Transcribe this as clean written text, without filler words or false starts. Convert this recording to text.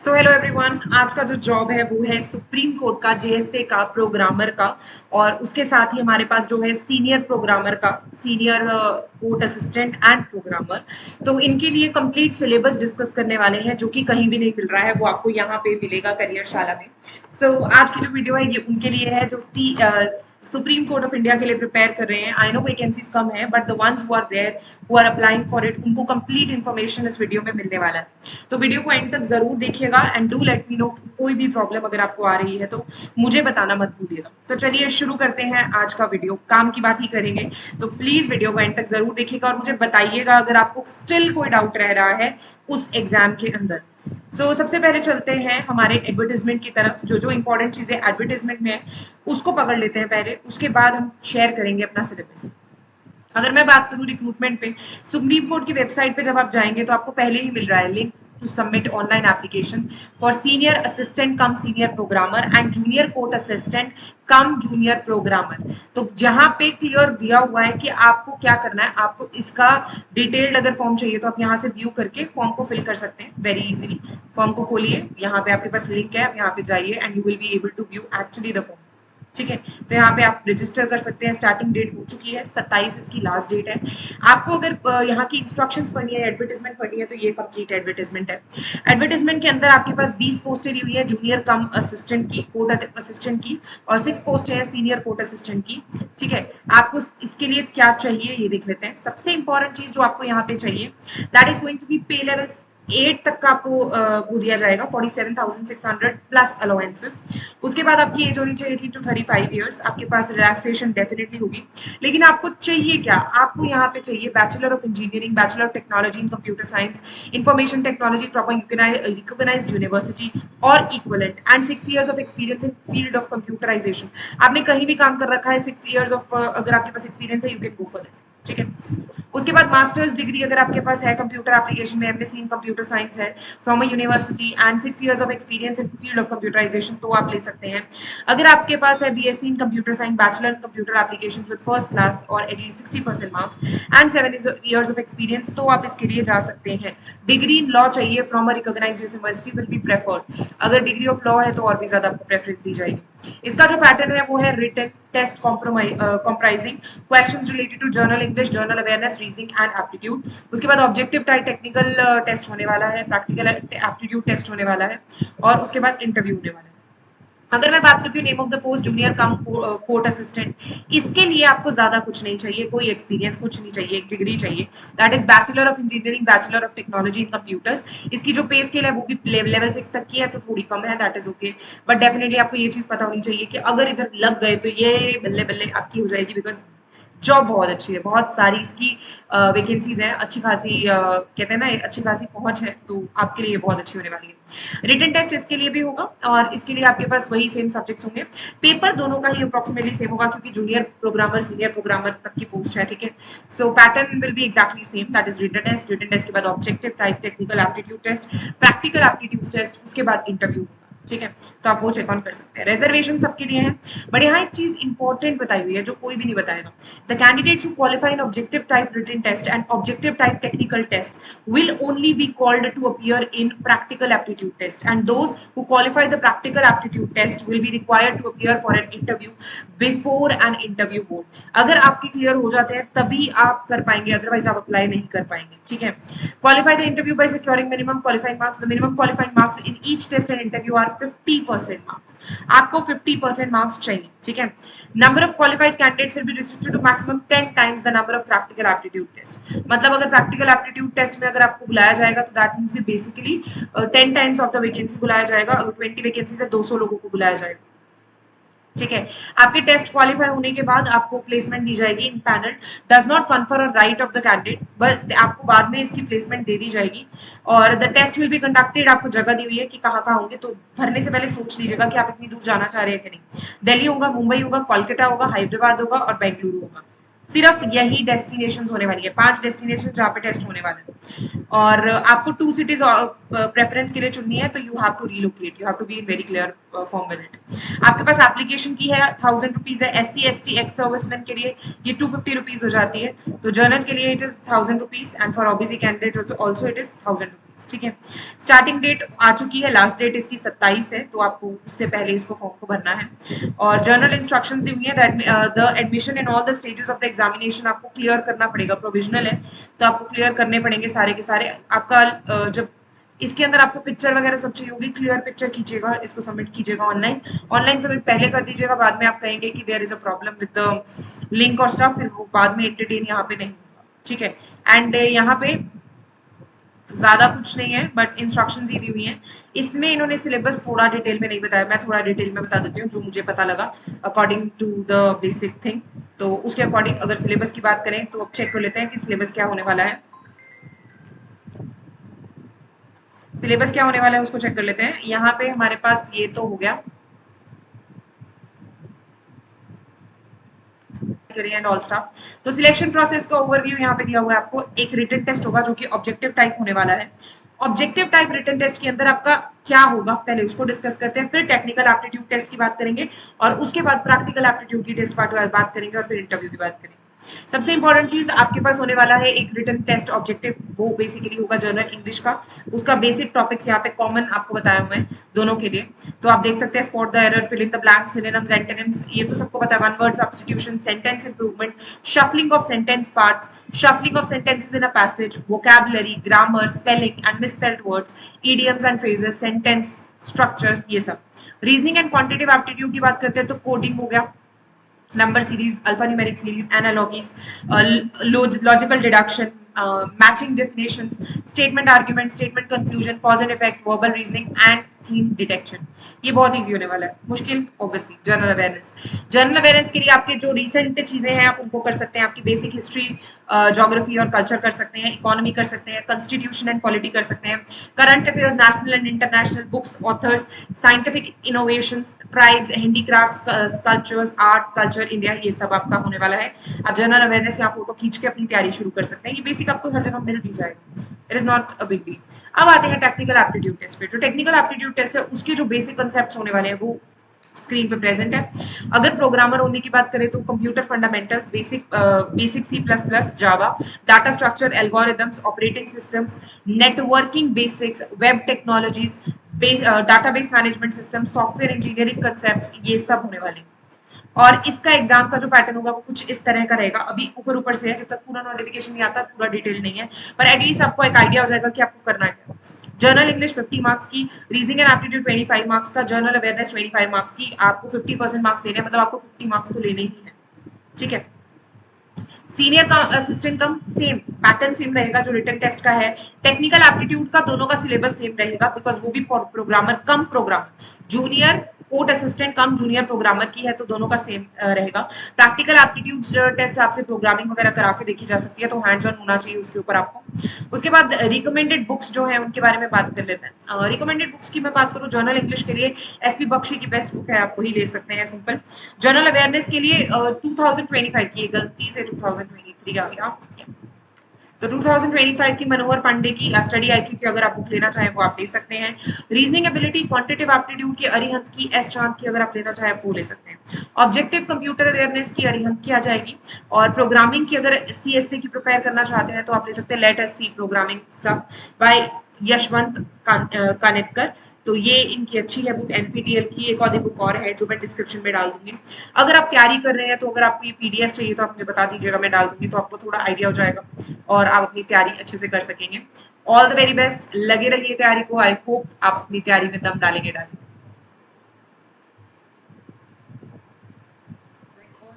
So hello everyone, आज का जो जॉब है वो है सुप्रीम कोर्ट का जेएसए का प्रोग्रामर का। और उसके साथ ही हमारे पास जो है सीनियर प्रोग्रामर का, senior court assistant and programmer. तो इनके लिए कंप्लीट सिलेबस डिस्कस करने वाले हैं जो कि कहीं भी नहीं मिल रहा है, वो आपको यहाँ पे मिलेगा करियरशाला में। सो आज की जो वीडियो है ये उनके लिए है जो सुप्रीम कोर्ट ऑफ इंडिया के लिए प्रिपेयर कर रहे हैं। आई नो वैकेंसीज कम है but the ones who are there who are applying for it उनको कंप्लीट इन्फॉर्मेशन इस वीडियो में मिलने वाला है। तो वीडियो को एंड तक जरूर देखिएगा and do let me know कोई भी प्रॉब्लम अगर आपको आ रही है तो मुझे बताना मत भूलिएगा। तो चलिए शुरू करते हैं आज का वीडियो, काम की बात ही करेंगे। तो प्लीज वीडियो को एंड तक जरूर देखिएगा और मुझे बताइएगा अगर आपको स्टिल कोई डाउट रह रहा है उस एग्जाम के अंदर। सबसे पहले चलते हैं हमारे एडवर्टीजमेंट की तरफ। जो जो इंपॉर्टेंट चीजें एडवर्टीजमेंट में है उसको पकड़ लेते हैं पहले, उसके बाद हम शेयर करेंगे अपना सिलेबस। अगर मैं बात करूं रिक्रूटमेंट पे, सुप्रीम कोर्ट की वेबसाइट पे जब आप जाएंगे तो आपको पहले ही मिल रहा है link to submit online application for senior assistant cum senior programmer and junior court assistant cum junior programmer. तो जहां पे क्लियर दिया हुआ है कि आपको क्या करना है। आपको इसका डिटेल्ड अगर फॉर्म चाहिए तो आप यहाँ से व्यू करके फॉर्म को फिल कर सकते हैं वेरी इजीली। फॉर्म को खोलिए, यहाँ पे आपके पास लिंक है, आप यहाँ पे जाइए and you will be able to view actually the form. ठीक है, तो यहाँ पे आप रजिस्टर कर सकते हैं। स्टार्टिंग डेट हो चुकी है, 27 इसकी लास्ट डेट है। आपको अगर यहाँ की इंस्ट्रक्शंस पढ़नी है, एडवर्टाइजमेंट पढ़नी है, तो ये कंप्लीट एडवर्टाइजमेंट है। एडवर्टाइजमेंट के अंदर आपके पास 20 पोस्टें दी हुई है जूनियर कम असिस्टेंट की, कोर्ट असिस्टेंट की, और 6 पोस्टें हैं सीनियर कोर्ट असिस्टेंट की। ठीक है, आपको इसके लिए क्या चाहिए ये देख लेते हैं। सबसे इंपॉर्टेंट चीज जो आपको यहाँ पे चाहिए that is going to be pay level 8 तक का आपको वो दिया जाएगा 47,600 प्लस अलाउंसेस। उसके बाद आपकी एज होनी चाहिए 18 to 35 ईयर्स। आपके पास रिलैक्सेशन डेफिनेटली होगी, लेकिन आपको चाहिए क्या? आपको यहाँ पे चाहिए bachelor of engineering, bachelor of technology in computer science, information technology from recognized university और equivalent and 6 years of experience in field of computerization. आपने कहीं भी काम कर रखा है, 6 ईयर्स ऑफ अगर आपके पास एक्सपीरियंस है, you can go for this. ठीक है, उसके बाद मास्टर्स डिग्री अगर आपके पास है कंप्यूटर एप्लीकेशन में, एमएससी इन कंप्यूटर साइंस है from a university and 6 years of experience in field of computerization, तो आप ले सकते हैं। अगर आपके पास है BSc in computer science, bachelor in computer application with first class और at least 60% marks and 7 years of experience, तो आप इसके लिए जा सकते हैं। डिग्री इन लॉ चाहिए from a recognized university will be preferred. अगर डिग्री ऑफ लॉ है तो और भी ज्यादा आपको प्रेफरेंस दी जाएगी। इसका जो पैटर्न है वो है written test comprising questions related to journal English, journal awareness, reasoning and aptitude। उसके बाद ऑब्जेक्टिव टाइप टेक्निकल टेस्ट होने वाला है, प्रैक्टिकल एप्टीट्यूड टेस्ट होने वाला है और उसके बाद इंटरव्यू होने वाला है। अगर मैं बात करती हूँ name of the post junior come court assistant, इसके लिए आपको ज्यादा कुछ नहीं चाहिए, कोई एक्सपीरियंस कुछ नहीं चाहिए, एक डिग्री चाहिए that is bachelor of engineering, bachelor of technology in computers. इसकी जो पे स्केल है वो भी लेवल 6 तक की है, तो थोड़ी कम है, that is okay. But definitely आपको ये चीज पता होनी चाहिए कि अगर इधर लग गए तो ये बल्ले बल्ले आपकी हो जाएगी, बिकॉज जॉब बहुत अच्छी है, बहुत सारी इसकी वैकेंसीज हैं, अच्छी खासी कहते हैं ना अच्छी खासी पहुंच है, तो आपके लिए बहुत अच्छी होने वाली है। रिटन टेस्ट इसके लिए भी होगा और इसके लिए आपके पास वही सेम सब्जेक्ट्स होंगे। पेपर दोनों का ही अप्रोक्सीमेटली सेम होगा क्योंकि जूनियर प्रोग्रामर सीनियर प्रोग्रामर तक की पोस्ट है। ठीक है, so pattern will be exactly same, that is written test के बाद objective type technical aptitude test, practical aptitude test, उसके बाद इंटरव्यू। ठीक है, तो आप वो चेक ऑन कर सकते हैं। रिजर्वेशन सबके लिए है, बट यहाँ एक चीज इंपॉर्टेंट बताई हुई है जो कोई भी नहीं बताएगा। The candidates who qualify in objective type written test and objective type technical test will only be called to appear in practical aptitude test, and those who qualify the practical aptitude test will be required to appear for an interview before an interview board। अगर आपके clear हो जाते हैं तभी आप कर पाएंगे, otherwise आप अप्लाई नहीं कर पाएंगे। ठीक है, qualify the interview by securing minimum qualifying marks। The minimum qualifying marks in each test and interview are 50% marks। आपको 50% मार्क्स चाहिए। ठीक है, number of qualified candidates will be restricted to maximum 10 times the number of practical aptitude test. मतलब अगर practical aptitude test में अगर आपको बुलाया जाएगा तो दैट मींस भी basically 10 times of the vacancy बुलाया जाएगा। अगर 20 वैकेंसी से 200 लोगों को बुलाया जाएगा। ठीक है, आपके टेस्ट क्वालिफाई होने के बाद आपको प्लेसमेंट दी जाएगी in panel does not confer a right of the candidate, but आपको बाद में इसकी प्लेसमेंट दे दी जाएगी। और the test will be conducted, आपको जगह दी हुई है कि कहाँ कहाँ होंगे, तो भरने से पहले सोच लीजिएगा कि आप इतनी दूर जाना चाह रहे हैं कि नहीं। दिल्ली होगा, मुंबई होगा, कोलकाता होगा, हैदराबाद होगा और बेंगलुरु होगा। सिर्फ यही डेस्टिनेशन होने वाली है, 5 डेस्टिनेशन जहाँ पे टेस्ट होने वाले हैं। और आपको 2 सिटीज प्रेफरेंस के लिए चुननी है, तो you have to relocate, you have to be in very clear form with it. आपके पास एप्लीकेशन की है 1000 रुपीज है, SC ST एक्स सर्विसमैन के लिए ये 250 रुपीज हो जाती है, तो जर्नल के लिए it is 1000 rupees and for OBC candidate also it is 1000 rupees. ठीक है। स्टार्टिंग डेट आ चुकी है, लास्ट डेट इसकी 27 है, तो आपको उससे पहले इसको फॉर्म को भरना है। और जर्नल इंस्ट्रक्शंस दी हुई है that the admission in all the stages of the examination आपको क्लियर करना पड़ेगा। प्रोविजनल है तो आपको क्लियर करने पड़ेंगे सारे के सारे। आपका जब इसके अंदर आपको पिक्चर वगैरह सब चाहिए होगी, क्लियर पिक्चर खींचेगा, इसको सबमिट कीजिएगा ऑनलाइन। ऑनलाइन सबमिट पहले कर दीजिएगा, बाद में आप कहेंगे कि there is a problem with the link और स्टफ, फिर वो बाद में एंटरटेन यहाँ पे नहीं होगा, ठीक है। एंड यहाँ पे ज्यादा कुछ नहीं है, बट इंस्ट्रक्शंस ही दी हुई हैं। इसमें इन्होंने सिलेबस थोड़ा डिटेल में नहीं बताया, मैं थोड़ा डिटेल में बता देती हूँ जो मुझे पता लगा according to the basic thing. तो उसके अकॉर्डिंग अगर सिलेबस की बात करें तो अब चेक कर लेते हैं कि सिलेबस क्या होने वाला है। सिलेबस क्या होने वाला है उसको चेक कर लेते हैं। यहाँ पे हमारे पास ये तो हो गया एंड ऑल स्टाफ। तो सिलेक्शन प्रोसेस का ओवरव्यू यहाँ पे दिया हुआ है आपको। एक रिटन टेस्ट होगा जो कि ऑब्जेक्टिव टाइप होने वाला है। ऑब्जेक्टिव टाइप रिटन टेस्ट के अंदर आपका क्या होगा पहले उसको डिस्कस करते हैं, फिर टेक्निकल एप्टीट्यूड टेस्ट की बात करेंगे और उसके बाद प्रैक्टिकल एप्टीट्यूड की टेस्ट बात करेंगे और फिर इंटरव्यू की बात करेंगे। सबसे इंपॉर्टेंट चीज आपके पास होने वाला है एक रिटन टेस्ट ऑब्जेक्टिव, वो बेसिकली होगा जर्नल इंग्लिश का। उसका बेसिक टॉपिक्स यहाँ पे कॉमन आपको बताए हुए हैं दोनों के लिए। तो आप देख सकते हैं spot the error, fill in the blanks, synonyms, antonyms, ये तो सबको पता है। One word substitution, sentence improvement, shuffling of sentence parts, shuffling of sentences in a passage, vocabulary, grammar, spelling and misspelled words, idioms and phrases, sentence structure, ये सब। Reasoning and quantitative aptitude की बात करते हैं तो कोडिंग हो गया, number series, alphanumeric series, analogies, logical deduction, matching definitions, statement argument, statement conclusion, cause and effect, verbal reasoning and theme detection. ये बहुत इजी होने वाला है। मुश्किल obviously general awareness. General awareness के लिए आपके जो रिसेंट चीजें हैं आप उनको कर सकते हैं। आपकी बेसिक हिस्ट्री, ज्योग्राफी और कल्चर कर सकते हैं, इकोनॉमी कर सकते हैं, कॉन्स्टिट्यूशन एंड पॉलिटी कर सकते हैं, current affairs, national and international, books, authors, scientific innovations, tribes, handicrafts, sculptures, art, culture, India, ये सब आपका होने वाला है। आप जनरल अवेयरनेस यहाँ फोटो खींच के अपनी तैयारी शुरू कर सकते हैं। ये बेसिक आपको हर जगह मिल भी जाएगा, it is not a big deal. अब आते हैं टेक्निकल एप्टीट्यूड टेस्ट पे। जो टेक्निकल एप्टीट्यूड टेस्ट है उसके जो बेसिक कंसेप्ट होने वाले हैं वो स्क्रीन पे प्रेजेंट है। अगर प्रोग्रामर होने की बात करें तो computer fundamentals, basic C plus plus, Java, data structure, algorithms, operating systems, networking basics, web technologies, database management system, software engineering concept, ये सब होने वाले हैं। और इसका एग्जाम का जो पैटर्न होगा वो कुछ इस तरह का रहेगा। अभी ऊपर ऊपर से है, जब तक पूरा नोटिफिकेशन नहीं आता पूरा डिटेल नहीं है, पर एटलीस्ट आपको एक आइडिया हो जाएगा कि आपको करना क्या। जर्नल इंग्लिश 50 मार्क्स की, रीजनिंग एंड एप्टीट्यूड 25 मार्क्स का, जनरल अवेयरनेस 25 मार्क्स की। आपको 50% मार्क्स लेने हैं, मतलब आपको 50 मार्क्स तो लेने ही है, ठीक है। सीनियर का असिस्टेंट कम सेम पैटर्न सेम रहेगा जो रिटन टेस्ट का है। टेक्निकल एप्टीट्यूड का दोनों का सिलेबस सेम रहेगा बिकॉज वो भी प्रोग्रामर कम programmer, junior code assistant cum junior programmer की है, तो दोनों का सेम रहेगा। प्रैक्टिकल एप्टीट्यूड टेस्ट आपसे प्रोग्रामिंग वगैरह करा के देखी जा सकती है, तो हैंड्स ऑन होना चाहिए उसके ऊपर आपको। उसके बाद रिकमेंडेड बुक्स जो है उनके बारे में बात कर लेते हैं। रिकमेंडेड बुक्स की मैं बात करूँ, जर्नल इंग्लिश के लिए एसपी बख्शी की बेस्ट बुक है, आप वही ले सकते हैं सिंपल। जनरल अवेयरनेस के लिए 2025 की, गलती से 2023 आ गया, तो 2025 की मनोहर पांडे की स्टडी आईक्यू की अगर आप बुक लेना चाहें वो आप ले सकते हैं। रीजनिंग एबिलिटी क्वांटिटेटिव एप्टीट्यूड की अरिहंत की, एस चांद की अगर आप लेना चाहें आप वो ले सकते हैं। ऑब्जेक्टिव कंप्यूटर अवेयरनेस की अरिहंत की आ जाएगी। और प्रोग्रामिंग की अगर सीएसए की प्रिपेयर करना चाहते हैं तो आप ले सकते हैं let us see programming stuff by Yashwant Kanetkar. तो ये इनकी अच्छी है बुक। एनपीटीएल की एक और बुक और है जो मैं डिस्क्रिप्शन में डाल दूंगी। अगर आप तैयारी कर रहे हैं तो अगर आपको ये पीडीएफ चाहिए तो आप मुझे बता दीजिएगा, मैं डाल दूंगी, तो आपको थोड़ा आइडिया हो जाएगा और आप अपनी तैयारी अच्छे से कर सकेंगे। ऑल द वेरी बेस्ट, लगे रहिए तैयारी को। आई होप आप अपनी तैयारी में दम डालेंगे।